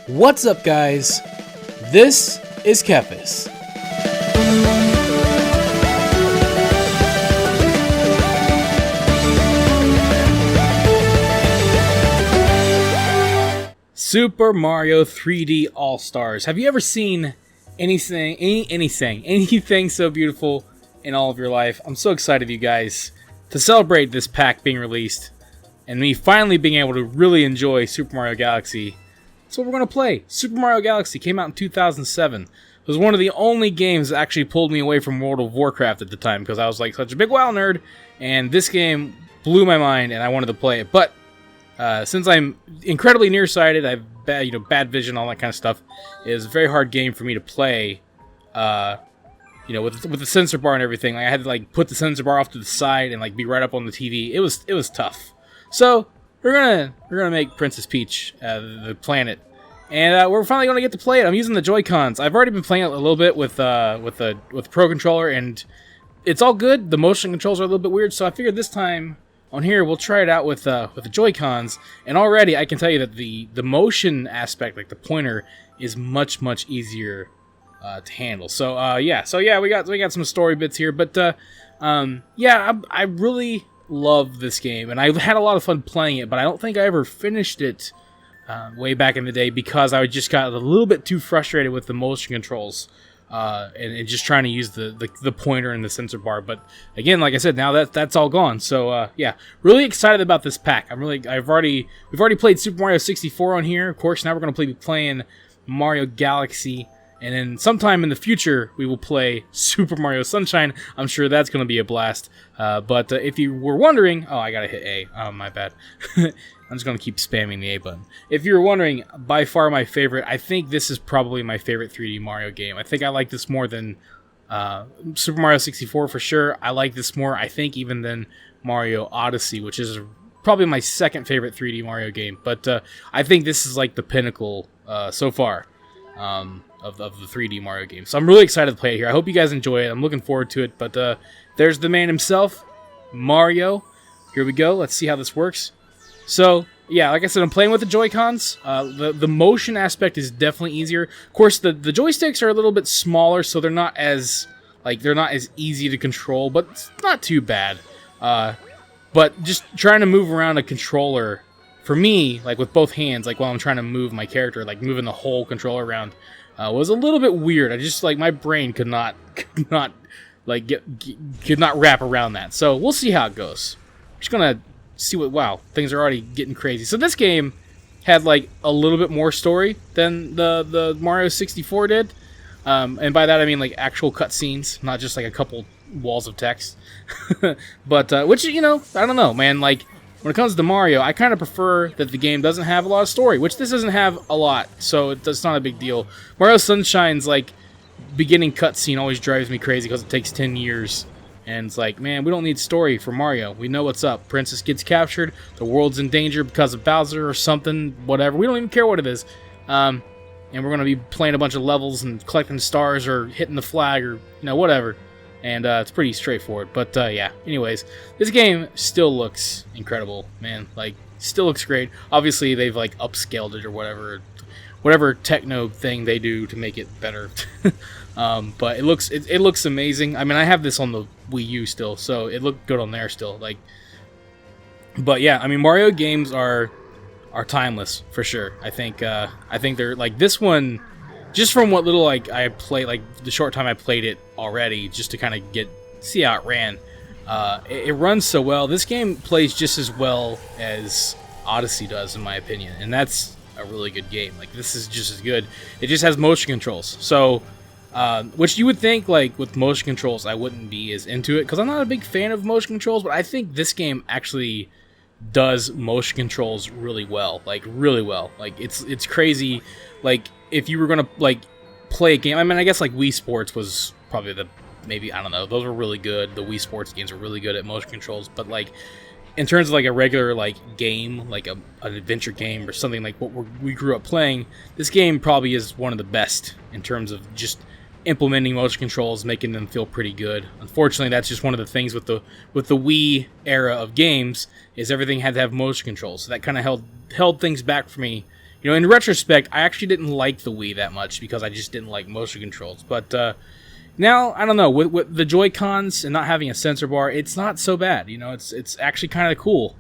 What's up, guys? This is Kephas. Super Mario 3D All-Stars. Have you ever seen anything so beautiful in all of your life? I'm so excited, you guys, to celebrate this pack being released and me finally being able to really enjoy Super Mario Galaxy. That's what we're going to play. Super Mario Galaxy came out in 2007. It was one of the only games that actually pulled me away from World of Warcraft at the time because I was like such a big WoW nerd, and this game blew my mind and I wanted to play it. But since I'm incredibly nearsighted, I have bad vision, all that kind of stuff, it was a very hard game for me to play. With the sensor bar and everything. Like, I had to put the sensor bar off to the side and be right up on the TV. It was tough. So we're gonna make Princess Peach the planet, and we're finally gonna get to play it. I'm using the Joy-Cons. I've already been playing it a little bit with the Pro Controller, and it's all good. The motion controls are a little bit weird, so I figured this time on here we'll try it out with the Joy-Cons. And already I can tell you that the motion aspect, like the pointer, is much easier to handle. So we got some story bits here, but I really love this game, and I had a lot of fun playing it, but I don't think I ever finished it way back in the day because I just got a little bit too frustrated with the motion controls and just trying to use the pointer and the sensor bar. But again, like I said, now that's all gone. So really excited about this pack. We've already played Super Mario 64 on here. Of course, now we're going to be playing Mario Galaxy. And then sometime in the future, we will play Super Mario Sunshine. I'm sure that's going to be a blast. But if you were wondering... Oh, I got to hit A. Oh, my bad. I'm just going to keep spamming the A button. If you were wondering, by far my favorite, I think this is probably my favorite 3D Mario game. I think I like this more than Super Mario 64 for sure. I like this more, I think, even than Mario Odyssey, which is probably my second favorite 3D Mario game. But I think this is the pinnacle so far. Of the 3D Mario game. So I'm really excited to play it here. I hope you guys enjoy it. I'm looking forward to it. But there's the man himself, Mario. Here we go. Let's see how this works. So, yeah, like I said, I'm playing with the Joy-Cons. The motion aspect is definitely easier. Of course, the joysticks are a little bit smaller, so they're not as easy to control, but it's not too bad. But just trying to move around a controller, for me, with both hands, while I'm trying to move my character, moving the whole controller around, was a little bit weird. I just my brain could not wrap around that. So we'll see how it goes. I'm just gonna see wow, things are already getting crazy. So this game had a little bit more story than the Mario 64 did, and by that I mean actual cutscenes, not just a couple walls of text. But which I don't know, man. When it comes to Mario, I kind of prefer that the game doesn't have a lot of story, which this doesn't have a lot, so it's not a big deal. Mario Sunshine's beginning cutscene always drives me crazy because it takes 10 years, and it's man, we don't need story for Mario. We know what's up. Princess gets captured, the world's in danger because of Bowser or something, whatever. We don't even care what it is. And we're going to be playing a bunch of levels and collecting stars or hitting the flag or whatever. And it's pretty straightforward. But yeah, anyways, this game still looks incredible, man. Still looks great. Obviously, they've upscaled it or whatever techno thing they do to make it better. But it looks amazing. I mean, I have this on the Wii U still, so it looked good on there still. But yeah, I mean, Mario games are timeless for sure. I think they're this one. Just from what little I played, the short time I played it already, just to kind of see how it ran, it runs so well. This game plays just as well as Odyssey does, in my opinion, and that's a really good game. This is just as good. It just has motion controls, so which you would think with motion controls I wouldn't be as into it because I'm not a big fan of motion controls, but I think this game actually does motion controls really well, really well. It's crazy. If you were gonna play a game, I mean, I guess Wii Sports was probably I don't know, those were really good. The Wii Sports games were really good at motion controls, but in terms of a regular game, an adventure game or something what we grew up playing, this game probably is one of the best in terms of just implementing motion controls, making them feel pretty good. Unfortunately, that's just one of the things with the Wii era of games, is everything had to have motion controls. So that kind of held things back for me You know, in retrospect, I actually didn't like the Wii that much because I just didn't like motion controls. But now, I don't know, with the Joy-Cons and not having a sensor bar, it's not so bad. You know, it's actually kind of cool.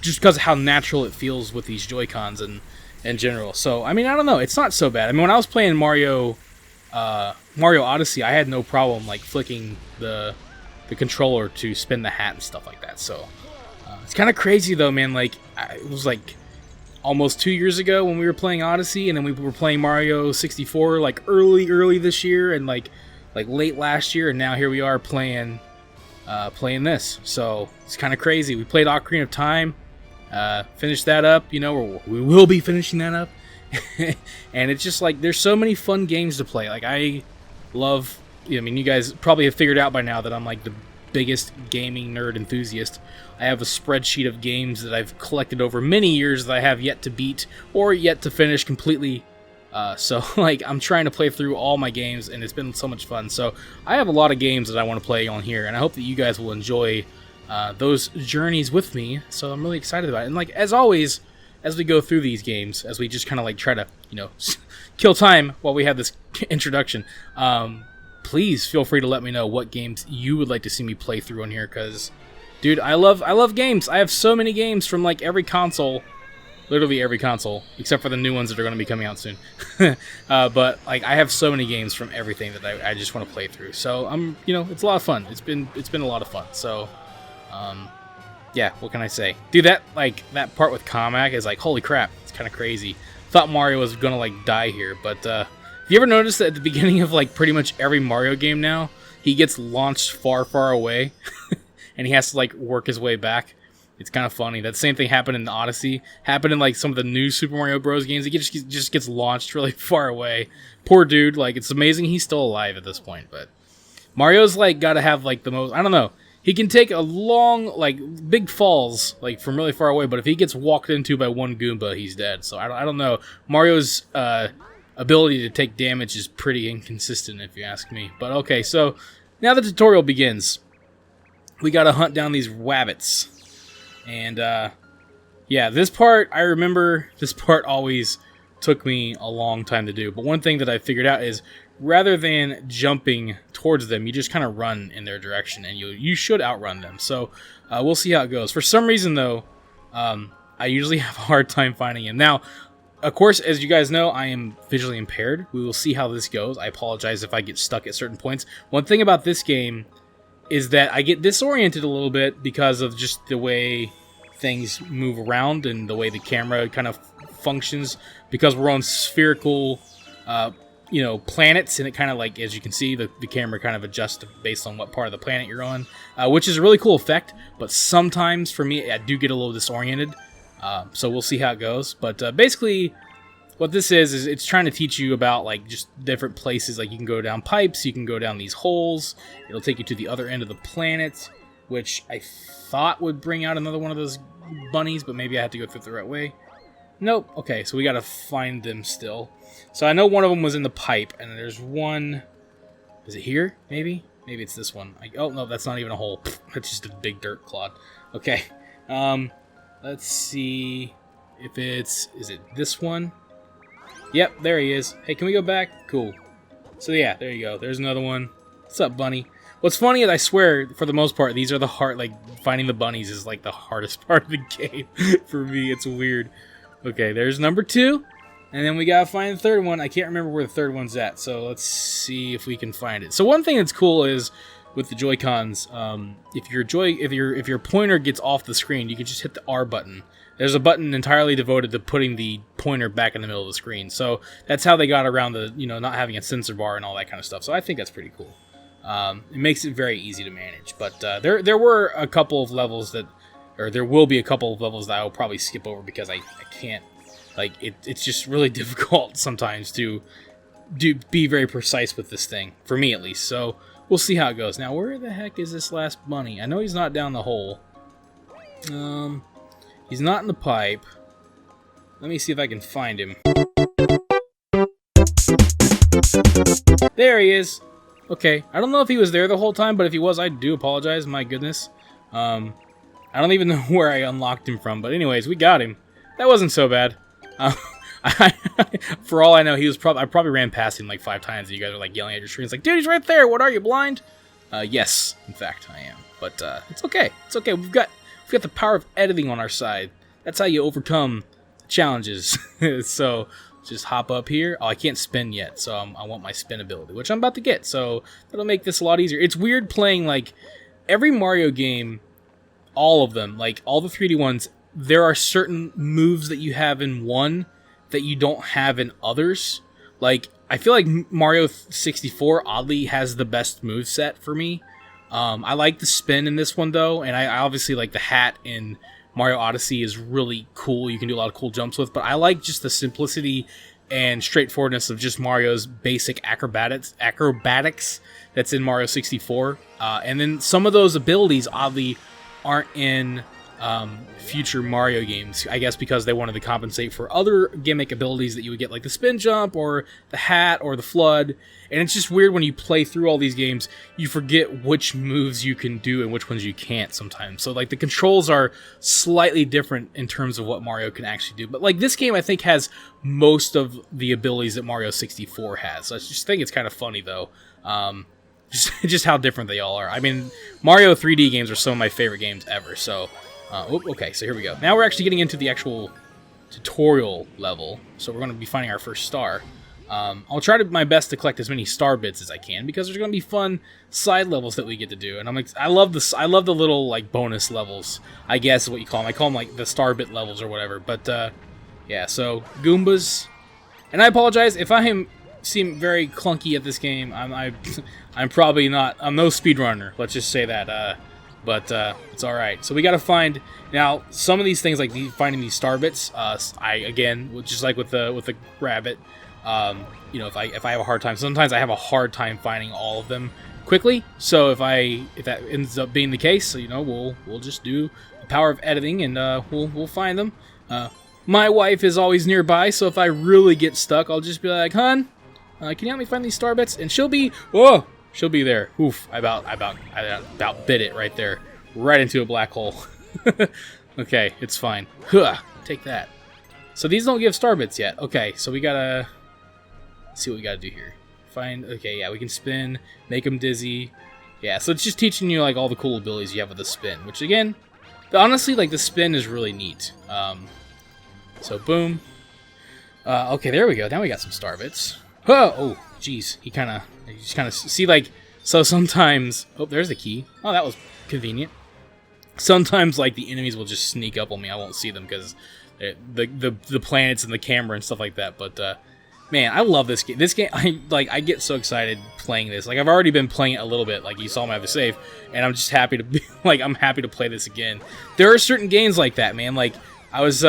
Just because of how natural it feels with these Joy-Cons and in general. So, I mean, I don't know, it's not so bad. I mean, when I was playing Mario Odyssey, I had no problem, like, flicking the controller to spin the hat and stuff like that. So, it's kind of crazy, though, man. Like, it was, like, almost 2 years ago when we were playing Odyssey, and then we were playing Mario 64 like early this year, and like late last year, and now here we are playing this. So it's kind of crazy. We played Ocarina of Time, finished that up. You know, or we will be finishing that up, and it's just like there's so many fun games to play. Like I love. I mean, you guys probably have figured out by now that I'm like the biggest gaming nerd enthusiast. I have a spreadsheet of games that I've collected over many years that I have yet to beat or yet to finish completely. So, like, I'm trying to play through all my games, and it's been so much fun. So, I have a lot of games that I want to play on here, and I hope that you guys will enjoy those journeys with me. So, I'm really excited about it. And, like, as always, as we go through these games, as we just kind of, like, try to, you know, kill time while we have this introduction, please feel free to let me know what games you would like to see me play through on here, because, dude, I love games. I have so many games from, like, every console, literally every console, except for the new ones that are going to be coming out soon. But, like, I have so many games from everything that I just want to play through. So, you know, it's a lot of fun. It's been a lot of fun. So, yeah, what can I say? Dude, that part with Kamek is, like, holy crap, it's kind of crazy. Thought Mario was going to, like, die here, but, you ever notice that at the beginning of, like, pretty much every Mario game now, he gets launched far, far away, and he has to, like, work his way back? It's kind of funny. That same thing happened in Odyssey, happened in, like, some of the new Super Mario Bros. Games. He just gets launched really far away. Poor dude. Like, it's amazing he's still alive at this point, but Mario's, like, gotta have, like, the most, I don't know. He can take a long, like, big falls, like, from really far away, but if he gets walked into by one Goomba, he's dead. So, I don't know. Mario's, ability to take damage is pretty inconsistent, if you ask me. But okay, so now the tutorial begins. We gotta hunt down these wabbits. And, yeah, this part, I remember this part always took me a long time to do. But one thing that I figured out is, rather than jumping towards them, you just kind of run in their direction, and you should outrun them. So, we'll see how it goes. For some reason, though, I usually have a hard time finding him. Now, of course, as you guys know, I am visually impaired. We will see how this goes. I apologize if I get stuck at certain points. One thing about this game is that I get disoriented a little bit because of just the way things move around and the way the camera kind of functions. Because we're on spherical, you know, planets, and it kind of, like, as you can see, the camera kind of adjusts based on what part of the planet you're on, which is a really cool effect. But sometimes, for me, I do get a little disoriented. So we'll see how it goes. But basically, what this is it's trying to teach you about, like, just different places. Like, you can go down pipes, you can go down these holes. It'll take you to the other end of the planet, which I thought would bring out another one of those bunnies, but maybe I have to go through it the right way. Nope. Okay, so we gotta find them still. So I know one of them was in the pipe, and there's one... Is it here, maybe? Maybe it's this one. Oh, no, that's not even a hole. That's just a big dirt clod. Okay. Let's see if it's... Is it this one? Yep, there he is. Hey, can we go back? Cool. So yeah, there you go. There's another one. What's up, bunny? What's funny is, I swear, for the most part, these are the hard... Like, finding the bunnies is, like, the hardest part of the game. For me, it's weird. Okay, there's number 2. And then we gotta find the third one. I can't remember where the third one's at, so let's see if we can find it. So one thing that's cool is, with the Joy-Cons, if your pointer gets off the screen, you can just hit the R button. There's a button entirely devoted to putting the pointer back in the middle of the screen. So that's how they got around the, you know, not having a sensor bar and all that kind of stuff. So I think that's pretty cool. It makes it very easy to manage. But there were a couple of levels that, or there will be a couple of levels that I will probably skip over because I can't, like, it's just really difficult sometimes to be very precise with this thing, for me at least. So we'll see how it goes. Now, where the heck is this last bunny? I know he's not down the hole. He's not in the pipe. Let me see if I can find him. There he is. Okay, I don't know if he was there the whole time, but if he was, I do apologize. My goodness. I don't even know where I unlocked him from, but anyways, we got him. That wasn't so bad. I, for all I know, I probably ran past him like 5 times, and you guys are like yelling at your screens like, dude, he's right there. What are you, blind? Yes, in fact, I am. But it's okay. It's okay. We've got the power of editing on our side. That's how you overcome challenges. So just hop up here. Oh, I can't spin yet, so I want my spin ability, which I'm about to get. So that'll make this a lot easier. It's weird playing like every Mario game, all of them, like all the 3D ones. There are certain moves that you have in one that you don't have in others. Like, I feel like Mario 64 oddly has the best moveset for me. I like the spin in this one though, and I obviously like the hat in Mario Odyssey is really cool. You can do a lot of cool jumps with, but I like just the simplicity and straightforwardness of just Mario's basic acrobatics that's in Mario 64. And then some of those abilities oddly aren't in future Mario games, I guess because they wanted to compensate for other gimmick abilities that you would get, like the spin jump or the hat or the flood. And it's just weird when you play through all these games, you forget which moves you can do and which ones you can't sometimes. So like the controls are slightly different in terms of what Mario can actually do. But like this game I think has most of the abilities that Mario 64 has. So I just think it's kind of funny though. Just how different they all are. I mean, Mario 3D games are some of my favorite games ever. So okay, so here we go. Now we're actually getting into the actual tutorial level. So we're going to be finding our first star. I'll try my best to collect as many star bits as I can because there's going to be fun side levels that we get to do. And I love the little like bonus levels, I guess is what you call them. I call them like the star bit levels or whatever. But yeah, so Goombas. And I apologize if I seem very clunky at this game. I'm probably not. I'm no speedrunner. Let's just say that. But it's all right. So we got to find now some of these things, like finding these star bits. Again, just like with the rabbit, you know, if I have a hard time, sometimes I have a hard time finding all of them quickly. So if that ends up being the case, so, you know, we'll just do the power of editing and we'll find them. My wife is always nearby, so if I really get stuck, I'll just be like, "Hun, can you help me find these star bits?" And she'll be there. Oof! I about bit it right there, right into a black hole. Okay, it's fine. Huh, take that. So these don't give star bits yet. Okay, so we gotta see what we gotta do here. Okay, yeah, we can spin, make them dizzy. Yeah, so it's just teaching you like all the cool abilities you have with the spin, which again, honestly, like the spin is really neat. So boom. Okay, there we go. Now we got some star bits. Oh, jeez. You just kind of see, like, so sometimes, oh, there's the key. Oh, that was convenient. Sometimes, like, the enemies will just sneak up on me. I won't see them because the planets and the camera and stuff like that. But, man, I love this game. This game, I get so excited playing this. Like, I've already been playing it a little bit, like you saw me have a save, and I'm just happy to be, like, I'm happy to play this again. There are certain games like that, man. Like, I was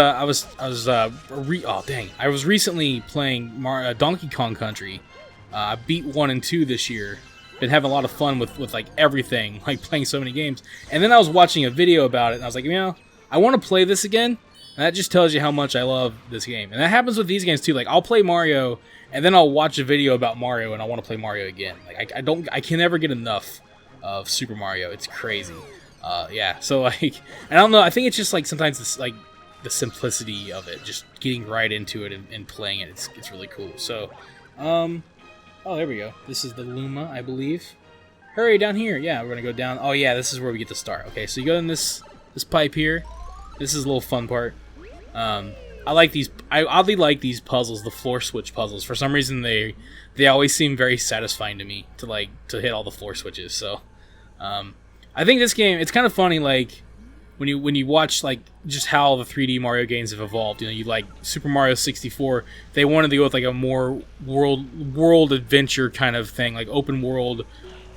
recently playing Donkey Kong Country. I beat 1 and 2 this year. Been having a lot of fun with like everything, like playing so many games. And then I was watching a video about it, and I was like, you know, I want to play this again. And that just tells you how much I love this game. And that happens with these games too. Like I'll play Mario, and then I'll watch a video about Mario, and I want to play Mario again. Like I can never get enough of Super Mario. It's crazy. Yeah. So like, I don't know. I think it's just like sometimes it's like the simplicity of it, just getting right into it and playing it. It's really cool. So, oh, there we go. This is the Luma, I believe. Hurry, down here. Yeah, we're gonna go down. Oh yeah, this is where we get the star. Okay, so you go in this pipe here. This is a little fun part. I like these. I oddly like these puzzles, the floor switch puzzles. For some reason, they always seem very satisfying to me to hit all the floor switches. So, I think this game, it's kind of funny, like when you watch like just how the 3D Mario games have evolved. You know, you like Super Mario 64. They wanted to go with like a more world adventure kind of thing, like open world.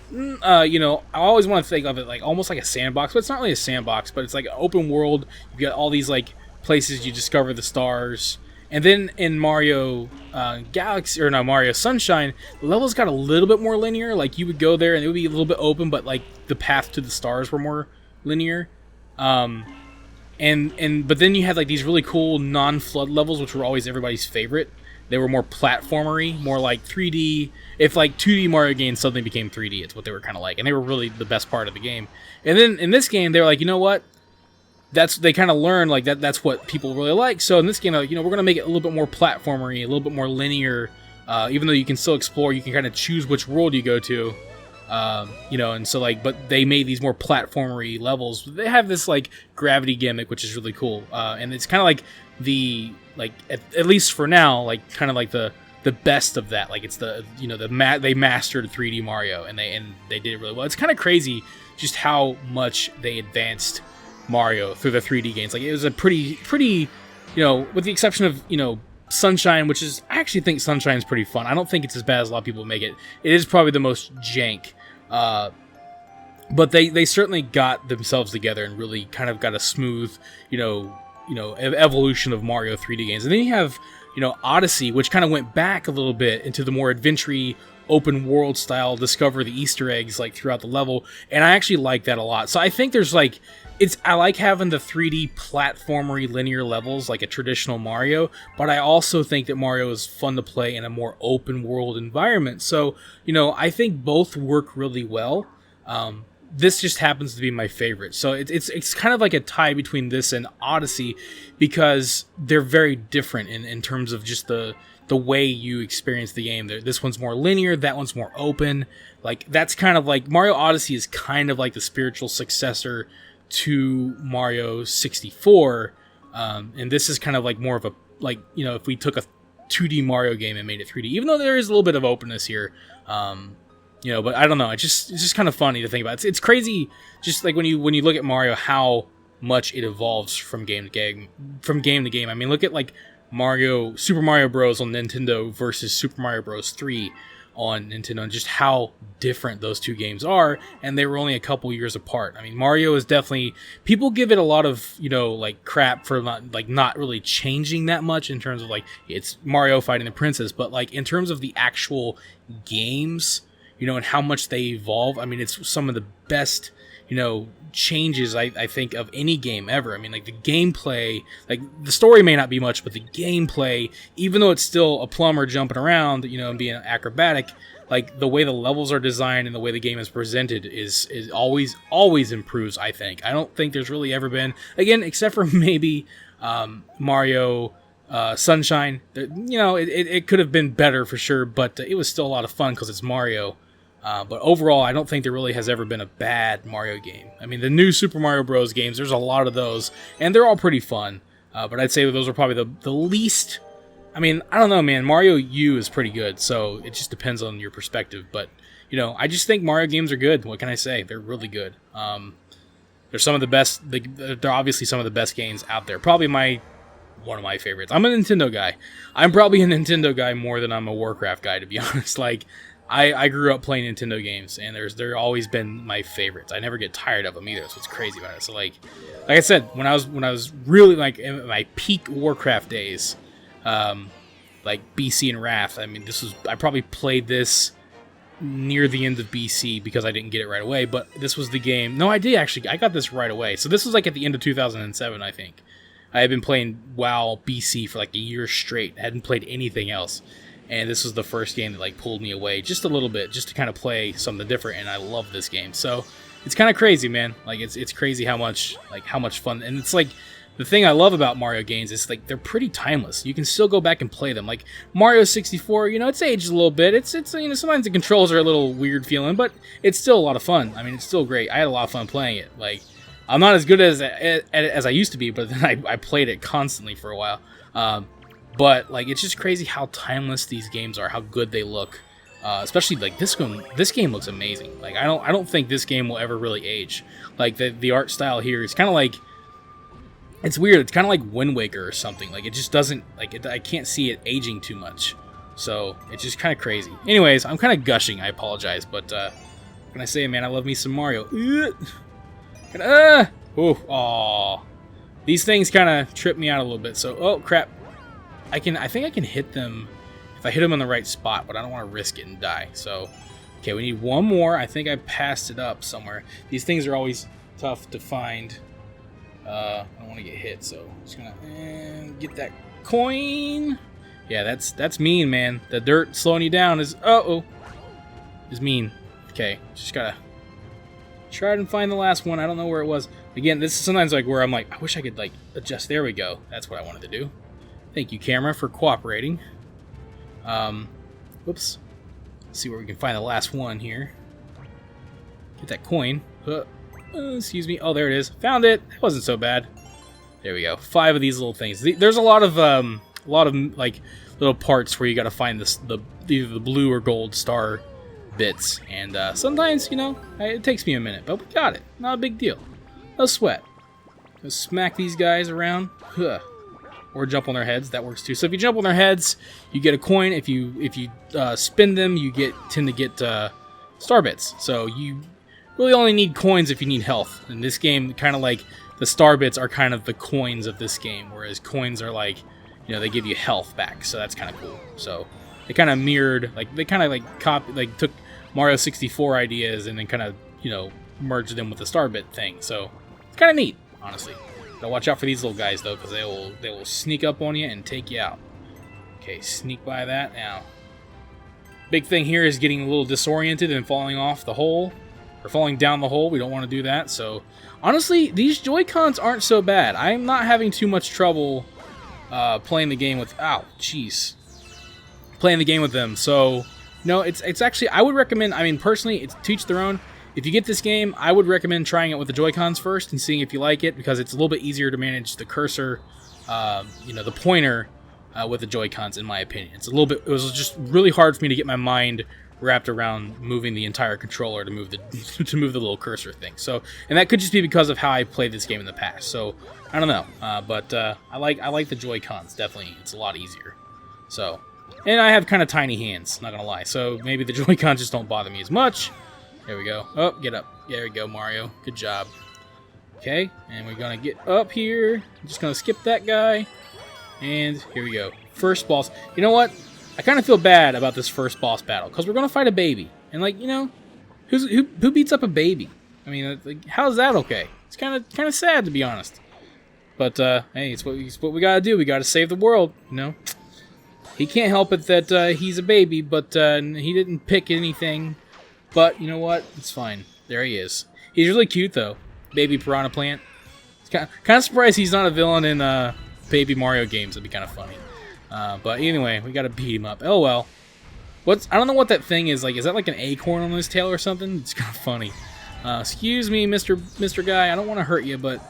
You know, I always want to think of it like almost like a sandbox, but it's not really a sandbox. But it's like an open world. You've got all these like places you discover the stars. And then in Mario Mario Sunshine, the levels got a little bit more linear. Like you would go there and it would be a little bit open, but like the path to the stars were more linear. But then you had like these really cool non-flood levels, which were always everybody's favorite. They were more platformery, more like 3D. If like 2D Mario games suddenly became 3D, it's what they were kind of like, and they were really the best part of the game. And then in this game, they were like, you know what? they kind of learn like that's what people really like. So in this game, we're going to make it a little bit more platformery, a little bit more linear. Even though you can still explore, you can kind of choose which world you go to. And so but they made these more platformery levels. They have this like gravity gimmick, which is really cool. And it's kind of like at least for now, like kind of like the best of that. Like it's they mastered 3D Mario and they did it really well. It's kind of crazy just how much they advanced Mario through the 3D games. Like it was a pretty, with the exception of, Sunshine, which is, I actually think Sunshine's pretty fun. I don't think it's as bad as a lot of people make it. It is probably the most jank. But they certainly got themselves together and really kind of got a smooth, evolution of Mario 3D games. And then you have, Odyssey, which kind of went back a little bit into the more adventure-y, open world style, discover the Easter eggs like throughout the level, and I actually like that a lot. So I think there's I like having the 3D platformery linear levels like a traditional Mario, but I also think that Mario is fun to play in a more open world environment. So, I think both work really well. This just happens to be my favorite. So it's kind of like a tie between this and Odyssey because they're very different in terms of just the way you experience the game. This one's more linear, that one's more open. Like that's kind of like Mario Odyssey is kind of like the spiritual successor to Mario 64, and this is kind of like more of a if we took a 2D Mario game and made it 3D, even though there is a little bit of openness here, but I don't know. It's just kind of funny to think about. It's crazy, just like when you look at Mario, how much it evolves from game to game. I mean, look at like Super Mario Bros. On Nintendo versus Super Mario Bros. 3 on Nintendo, and just how different those two games are, and they were only a couple years apart. I mean, Mario is definitely, people give it a lot of crap for not really changing that much in terms of it's Mario fighting the princess, but in terms of the actual games, and how much they evolve. I mean, it's some of the best changes I think of any game ever. I mean, the gameplay, the story may not be much, but the gameplay, even though it's still a plumber jumping around, and being acrobatic, the way the levels are designed and the way the game is presented is always improves. I think. I don't think there's really ever been, again, except for maybe Mario Sunshine. It could have been better for sure, but it was still a lot of fun because it's Mario. But overall, I don't think there really has ever been a bad Mario game. I mean, the new Super Mario Bros. Games, there's a lot of those, and they're all pretty fun. But I'd say those are probably the least... I mean, I don't know, man. Mario U is pretty good, so it just depends on your perspective. But, I just think Mario games are good. What can I say? They're really good. They're some of the best... They're obviously some of the best games out there. Probably one of my favorites. I'm a Nintendo guy. I'm probably a Nintendo guy more than I'm a Warcraft guy, to be honest. I grew up playing Nintendo games, and they're always been my favorites. I never get tired of them either. That's what's crazy about it. So like I said, when I was really in my peak Warcraft days, BC and Wrath. I mean, I probably played this near the end of BC because I didn't get it right away. But this was the game. No, I did actually. I got this right away. So this was at the end of 2007, I think. I had been playing WoW BC for a year straight. I hadn't played anything else. And this was the first game that pulled me away just a little bit, just to kind of play something different. And I love this game, so it's kind of crazy, man. It's crazy how much fun. And it's the thing I love about Mario games is they're pretty timeless. You can still go back and play them. Like Mario 64, it's aged a little bit. It's sometimes the controls are a little weird feeling, but it's still a lot of fun. I mean, it's still great. I had a lot of fun playing it. I'm not as good as I used to be, but then I played it constantly for a while. But it's just crazy how timeless these games are, how good they look. Especially this one. This game looks amazing. I don't think this game will ever really age. The art style here is kind of it's weird. It's kind of like Wind Waker or something. It just doesn't I can't see it aging too much. So it's just kind of crazy. Anyways, I'm kind of gushing. I apologize, but what can I say, man? I love me some Mario. These things kind of trip me out a little bit. So oh crap. I think I can hit them if I hit them in the right spot, but I don't want to risk it and die. So, okay, we need one more. I think I passed it up somewhere. These things are always tough to find. I don't want to get hit, so I'm just gonna get that coin. Yeah, that's mean, man. The dirt slowing you down is mean. Okay, just gotta try and find the last one. I don't know where it was. Again, this is sometimes like where I'm like, I wish I could like adjust. There we go. That's what I wanted to do. Thank you, camera, for cooperating. Whoops. Let's see where we can find the last one here. Get that coin. Excuse me. Oh, there it is. Found it. It wasn't so bad. There we go. 5 of these little things. There's a lot of like little parts where you got to find either the blue or gold star bits, and sometimes, you know, it takes me a minute, but we got it. Not a big deal. No sweat. Just smack these guys around, or jump on their heads. That works too. So if you jump on their heads, you get a coin. If you spin them, you tend to get star bits. So you really only need coins if you need health. In this game, kind of like the star bits are kind of the coins of this game, whereas coins are like, you know, they give you health back. So that's kind of cool. So they kind of mirrored, like they kind of like took Mario 64 ideas and then kind of, you know, merged them with the star bit thing. So it's kind of neat, honestly. Gotta watch out for these little guys though, because they will sneak up on you and take you out. Okay, sneak by that now. Big thing here is getting a little disoriented and falling off the hole, or falling down the hole. We don't want to do that. So honestly, these Joy-Cons aren't so bad. I'm not having too much trouble playing the game with. Ow, jeez. Playing the game with them. So no, it's actually, I would recommend. I mean, personally, it's to each their own. If you get this game, I would recommend trying it with the Joy-Cons first and seeing if you like it, because it's a little bit easier to manage the cursor, you know, the pointer with the Joy-Cons, in my opinion. It's a little bit. It was just really hard for me to get my mind wrapped around moving the entire controller to move the to move the little cursor thing. So, and that could just be because of how I played this game in the past. So, I don't know, but I like the Joy-Cons. Definitely, it's a lot easier. So, and I have kind of tiny hands, not gonna lie. So maybe the Joy-Cons just don't bother me as much. There we go. Oh, get up. There we go, Mario. Good job. Okay, and we're gonna get up here. I'm just gonna skip that guy. And here we go. First boss. You know what? I kind of feel bad about this first boss battle, because we're gonna fight a baby. And like, you know, who beats up a baby? I mean, like, how's that okay? It's kind of sad, to be honest. But hey, it's what we gotta do. We gotta save the world, you know. He can't help it that he's a baby, but he didn't pick anything. But you know what? It's fine. There he is. He's really cute, though. Baby Piranha Plant. It's kind of surprised he's not a villain in Baby Mario games. That'd be kind of funny. But anyway, we gotta beat him up. Oh well. I don't know what that thing is. Like, is that like an acorn on his tail or something? It's kind of funny. Excuse me, Mr. Guy. I don't want to hurt you, but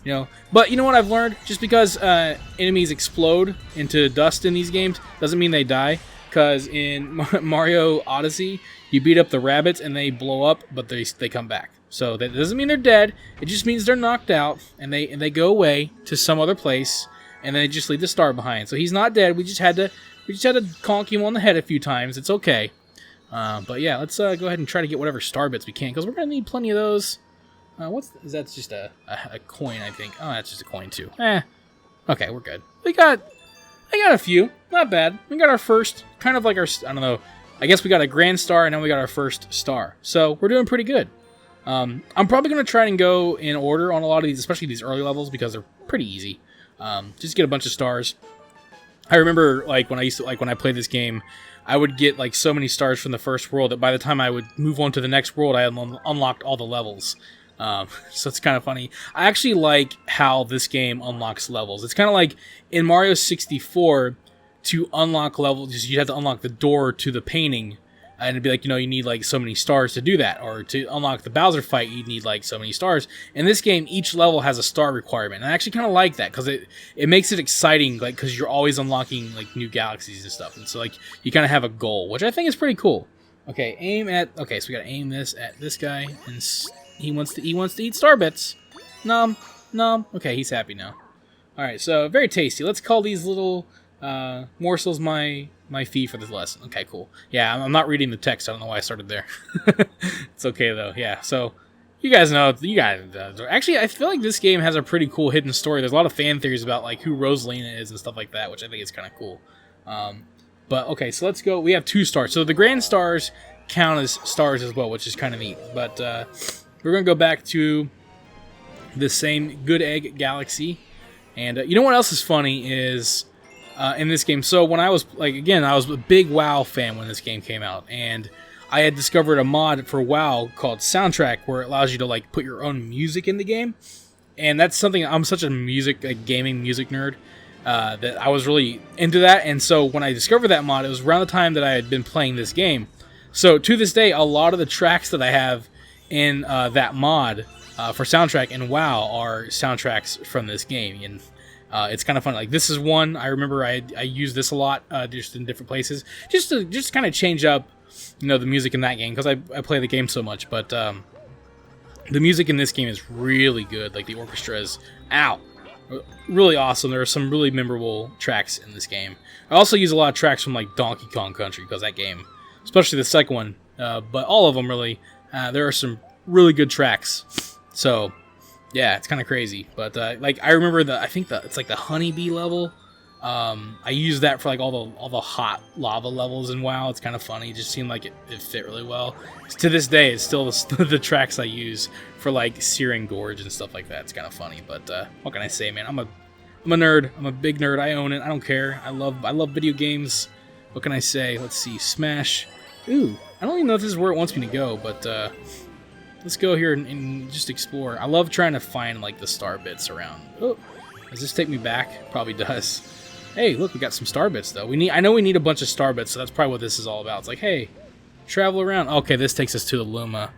you know. But you know what I've learned? Just because enemies explode into dust in these games doesn't mean they die. Because in Mario Odyssey, you beat up the rabbits and they blow up, but they come back. So that doesn't mean they're dead. It just means they're knocked out and they go away to some other place, and they just leave the star behind. So he's not dead. We just had to conk him on the head a few times. It's okay. But yeah, let's go ahead and try to get whatever star bits we can, because we're gonna need plenty of those. That's just a coin, I think. Oh, that's just a coin too. Okay, we're good. I got a few. Not bad. We got our first, kind of like our, I don't know, I guess we got a grand star, and then we got our first star. So we're doing pretty good. I'm probably going to try and go in order on a lot of these, especially these early levels, because they're pretty easy. Just get a bunch of stars. I remember, like, when I played this game, I would get, like, so many stars from the first world that by the time I would move on to the next world, I had unlocked all the levels. So it's kind of funny. I actually like how this game unlocks levels. It's kind of like in Mario 64, to unlock levels, you have to unlock the door to the painting, and it'd be like, you know, you need like so many stars to do that, or to unlock the Bowser fight, you need like so many stars. In this game, each level has a star requirement, and I actually kind of like that, because it makes it exciting, like, because you're always unlocking like new galaxies and stuff, and so like you kind of have a goal, which I think is pretty cool. Okay, so we gotta aim this at this guy, and he wants to eat star bits. Nom. Okay, he's happy now. All right, so very tasty. Let's call these little morsels my fee for this lesson. Okay, cool. Yeah, I'm not reading the text. I don't know why I started there. It's okay though. Yeah. So you guys know. Actually, I feel like this game has a pretty cool hidden story. There's a lot of fan theories about like who Rosalina is and stuff like that, which I think is kind of cool. But okay, so let's go. We have 2 stars. So the grand stars count as stars as well, which is kind of neat. But we're gonna go back to the same Good Egg Galaxy. And you know what else is funny is in this game. So when I was I was a big WoW fan when this game came out, and I had discovered a mod for WoW called Soundtrack, where it allows you to like put your own music in the game, and that's something. I'm such a gaming music nerd that I was really into that. And so when I discovered that mod, it was around the time that I had been playing this game. So to this day, a lot of the tracks that I have in that mod for Soundtrack and WoW are soundtracks from this game, and it's kind of fun. Like this is one I remember I used this a lot, just in different places, just to kind of change up, the music in that game, because I play the game so much. But the music in this game is really good. Like the orchestra is really awesome. There are some really memorable tracks in this game. I also use a lot of tracks from like Donkey Kong Country, because that game, especially the second one, but all of them really, there are some really good tracks. So yeah, it's kind of crazy. But like I remember it's like the honeybee level. I use that for like all the hot lava levels in WoW. It's kind of funny. It just seemed like it fit really well. To this day, it's still the tracks I use for like Searing Gorge and stuff like that. It's kind of funny. But what can I say, man? I'm a nerd. I'm a big nerd. I own it. I don't care. I love video games. What can I say? Let's see. Smash. Ooh, I don't even know if this is where it wants me to go, but let's go here and just explore. I love trying to find like the star bits around. Oh, does this take me back? Probably does. Hey, look, we got some star bits though. I know we need a bunch of star bits, so that's probably what this is all about. It's like, hey, travel around. Okay, this takes us to the Luma.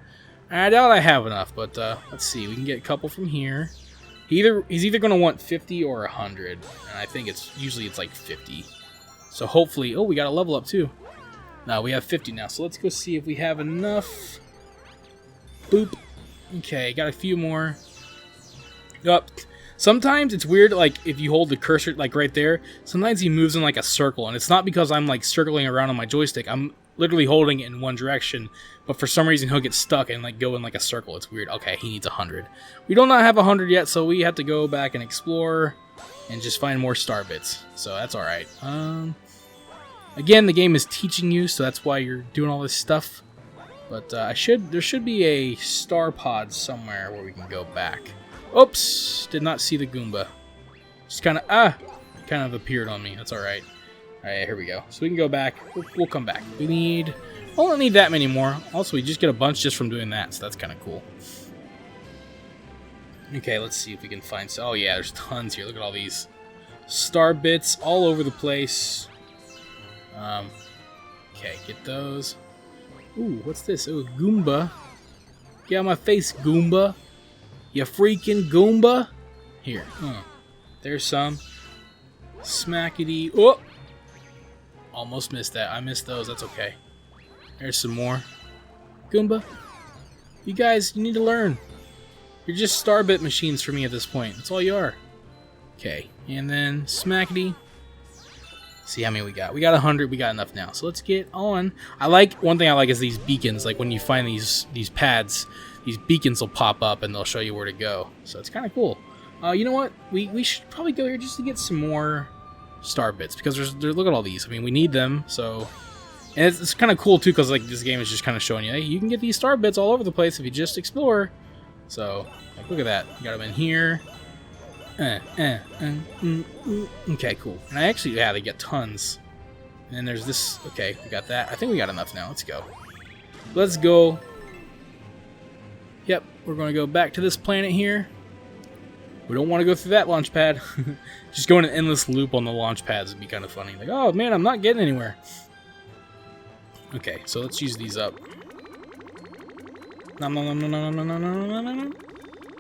I doubt I have enough, but let's see. We can get a couple from here. He's either going to want 50 or 100, and I think usually it's like 50. So hopefully, we got a level up too. No, we have 50 now, so let's go see if we have enough. Boop. Okay, got a few more. Yup. Sometimes it's weird, like, if you hold the cursor, like, right there, sometimes he moves in, like, a circle, and it's not because I'm, like, circling around on my joystick. I'm literally holding it in one direction, but for some reason he'll get stuck and, like, go in, like, a circle. It's weird. Okay, he needs 100. We do not have 100 yet, so we have to go back and explore and just find more star bits. So that's alright. Again, the game is teaching you, so that's why you're doing all this stuff. But there should be a star pod somewhere where we can go back. Oops! Did not see the Goomba. Just kind of appeared on me. That's alright. Alright, here we go. So we can go back. We'll come back. I don't need that many more. Also, we just get a bunch just from doing that, so that's kind of cool. Okay, let's see if we can find... Oh yeah, there's tons here. Look at all these star bits all over the place. Okay, get those. Ooh, what's this? Oh, Goomba. Get out of my face, Goomba. You freaking Goomba. Here. There's some. Smackety. Oh! Almost missed that. I missed those. That's okay. There's some more. Goomba. You guys, you need to learn. You're just star bit machines for me at this point. That's all you are. Okay. And then Smackety. See how many we got. We got 100. We got enough now. So let's get on. One thing I like is these beacons. Like when you find these pads, these beacons will pop up and they'll show you where to go. So it's kind of cool. You know what? We should probably go here just to get some more star bits, because look at all these. I mean, we need them. So, and it's kind of cool too, because like this game is just kind of showing you, hey, you can get these star bits all over the place if you just explore. So, like, look at that. You got them in here. Okay, cool. And they get tons. And then there's this. Okay, we got that. I think we got enough now. Let's go. Let's go. Yep, we're going to go back to this planet here. We don't want to go through that launch pad. Just going an endless loop on the launch pads would be kind of funny. Like, oh man, I'm not getting anywhere. Okay, so let's use these up.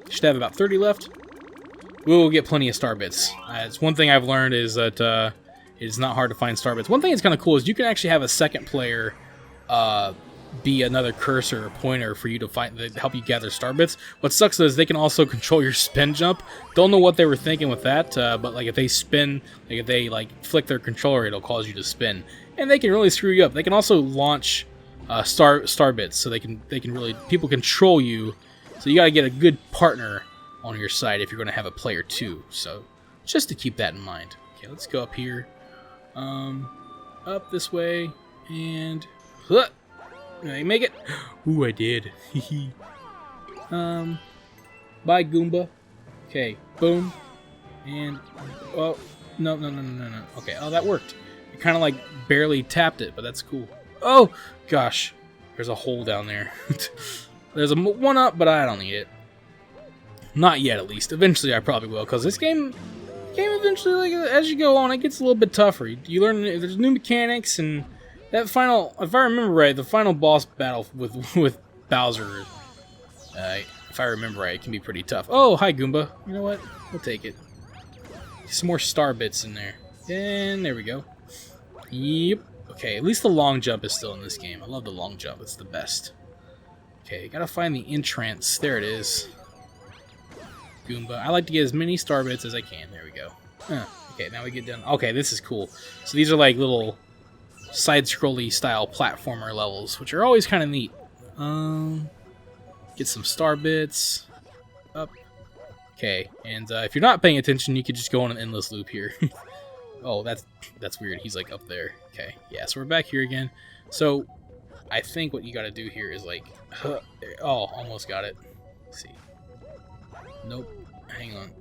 Should have about 30 left. We'll get plenty of star bits. It's one thing I've learned is that it's not hard to find star bits. One thing that's kind of cool is you can actually have a second player be another cursor or pointer for you to help you gather star bits. What sucks though is they can also control your spin jump. Don't know what they were thinking with that, but like if they spin, like if they like flick their controller, it'll cause you to spin, and they can really screw you up. They can also launch star bits, so people control you. So you gotta get a good partner on your side if you're gonna have a player too. So just to keep that in mind. Okay, let's go up here, up this way, and did I make it? Ooh, I did. Bye, Goomba. Okay, boom, and oh no. Okay, oh that worked. It kind of like barely tapped it, but that's cool. Oh gosh, there's a hole down there. There's a 1-up, but I don't need it. Not yet, at least. Eventually, I probably will, because this game eventually, like, as you go on, it gets a little bit tougher. You learn there's new mechanics, and that final, if I remember right, the final boss battle with Bowser, if I remember right, it can be pretty tough. Oh, hi, Goomba. You know what? We'll take it. Some more star bits in there. And there we go. Yep. Okay, at least the long jump is still in this game. I love the long jump. It's the best. Okay, gotta find the entrance. There it is. Goomba. I like to get as many star bits as I can. There we go. Okay, now we get done. Okay, this is cool. So these are like little side-scrolly style platformer levels, which are always kind of neat. Get some star bits. Up. Okay, and if you're not paying attention, you could just go on an endless loop here. Oh, that's weird. He's like up there. Okay, yeah, so we're back here again. So I think what you got to do here is like, oh, almost got it. Let's see. Nope. Hang on.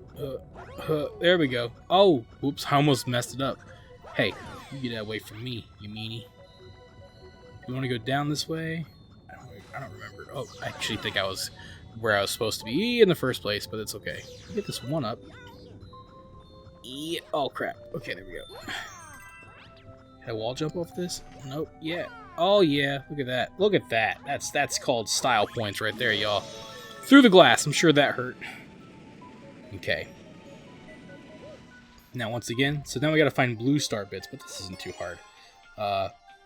There we go. Oh, whoops! I almost messed it up. Hey, you get that away from me, you meanie. You want to go down this way? I don't remember. Oh, I actually think I was where I was supposed to be in the first place, but it's okay. Get this 1-up. Yeah. Oh crap. Okay, there we go. Can I wall jump off this? Nope. Yeah. Oh yeah. Look at that. Look at that. That's called style points right there, y'all. Through the glass. I'm sure that hurt. Okay. Now once again, so now we gotta find blue star bits, but this isn't too hard.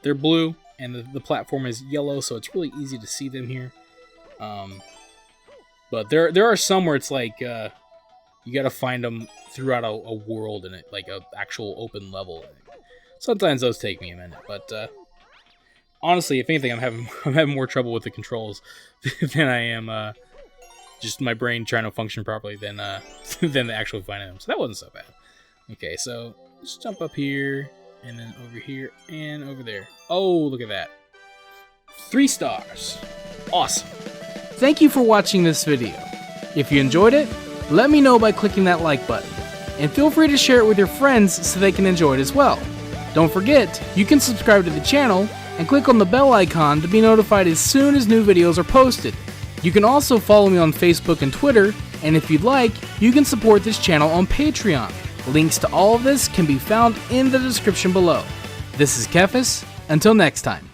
They're blue, and the platform is yellow, so it's really easy to see them here. But there are some where it's like you gotta find them throughout a world in it, like a actual open level. Sometimes those take me a minute, but honestly, if anything, I'm having more trouble with the controls than I am just my brain trying to function properly than the actual finding them. So that wasn't so bad. Okay, so just jump up here, and then over here, and over there. Oh, look at that. 3 stars. Awesome. Thank you for watching this video. If you enjoyed it, let me know by clicking that like button. And feel free to share it with your friends so they can enjoy it as well. Don't forget, you can subscribe to the channel and click on the bell icon to be notified as soon as new videos are posted. You can also follow me on Facebook and Twitter, and if you'd like, you can support this channel on Patreon. Links to all of this can be found in the description below. This is Kephas. Until next time.